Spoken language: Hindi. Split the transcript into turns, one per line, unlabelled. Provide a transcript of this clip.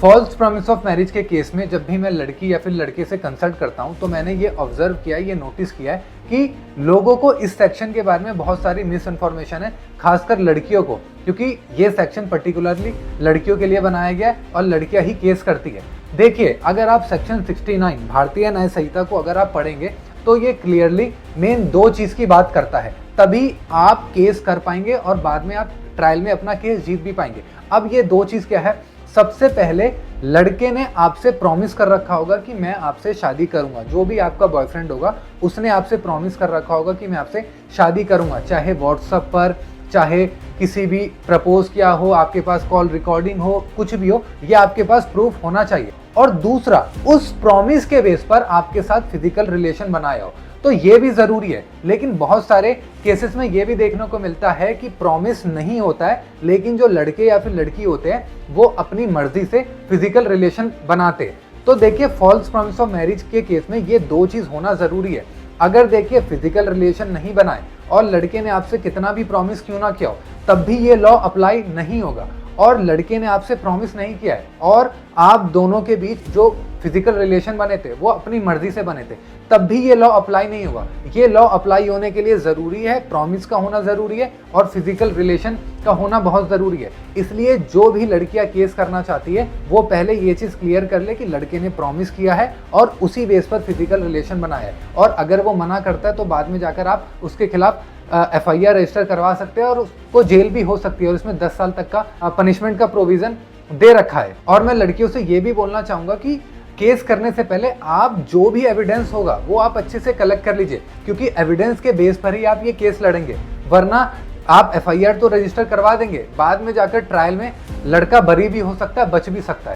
फॉल्स प्रॉमिस ऑफ मैरिज के केस में जब भी मैं लड़की या फिर लड़के से कंसल्ट करता हूं तो मैंने ये ऑब्जर्व किया, ये नोटिस किया है कि लोगों को इस सेक्शन के बारे में बहुत सारी मिस इन्फॉर्मेशन है, खासकर लड़कियों को, क्योंकि ये सेक्शन पर्टिकुलरली लड़कियों के लिए बनाया गया है और लड़कियां ही केस करती है। देखिए, अगर आप सेक्शन 69 भारतीय न्याय संहिता को अगर आप पढ़ेंगे तो ये क्लियरली मेन दो चीज की बात करता है, तभी आप केस कर पाएंगे और बाद में आप ट्रायल में अपना केस जीत भी पाएंगे। अब ये दो चीज क्या है? सबसे पहले लड़के ने आपसे प्रॉमिस कर रखा होगा कि मैं आपसे शादी करूंगा, जो भी आपका बॉयफ्रेंड होगा उसने आपसे प्रॉमिस कर रखा होगा कि मैं आपसे शादी करूंगा, चाहे व्हाट्सएप पर, चाहे किसी भी प्रपोज किया हो, आपके पास कॉल रिकॉर्डिंग हो, कुछ भी हो, ये आपके पास प्रूफ होना चाहिए। और दूसरा, उस प्रॉमिस के बेस पर आपके साथ फिजिकल रिलेशन बनाया हो, तो ये भी जरूरी है। लेकिन बहुत सारे केसेस में ये भी देखने को मिलता है कि प्रॉमिस नहीं होता है, लेकिन जो लड़के या फिर लड़की होते हैं वो अपनी मर्जी से फिजिकल रिलेशन बनाते हैं। तो देखिए, फॉल्स प्रॉमिस ऑफ मैरिज के केस में ये दो चीज होना जरूरी है। अगर देखिए फिजिकल रिलेशन नहीं बनाए और लड़के ने आपसे कितना भी प्रॉमिस क्यों ना किया हो, तब भी ये लॉ अप्लाई नहीं होगा। और लड़के ने आपसे प्रॉमिस नहीं किया है और आप दोनों के बीच जो फिजिकल रिलेशन बने थे वो अपनी मर्जी से बने थे, तब भी ये लॉ अप्लाई नहीं होगा। ये लॉ अप्लाई होने के लिए जरूरी है प्रॉमिस का होना जरूरी है और फिजिकल रिलेशन का होना बहुत जरूरी है। इसलिए जो भी लड़कियां केस करना चाहती है वो पहले ये चीज क्लियर कर ले कि लड़के ने प्रॉमिस किया है और उसी बेस पर फिजिकल रिलेशन बनाया है। और अगर वो मना करता है तो बाद में जाकर आप उसके खिलाफ FIR रजिस्टर करवा सकते हैं और उसको जेल भी हो सकती है और इसमें 10 साल तक का पनिशमेंट का प्रोविजन दे रखा है। और मैं लड़कियों से ये भी बोलना चाहूंगा कि केस करने से पहले आप जो भी एविडेंस होगा वो आप अच्छे से कलेक्ट कर लीजिए, क्योंकि एविडेंस के बेस पर ही आप ये केस लड़ेंगे। वरना आप FIR तो रजिस्टर करवा देंगे, बाद में जाकर ट्रायल में लड़का बरी भी हो सकता है, बच भी सकता है।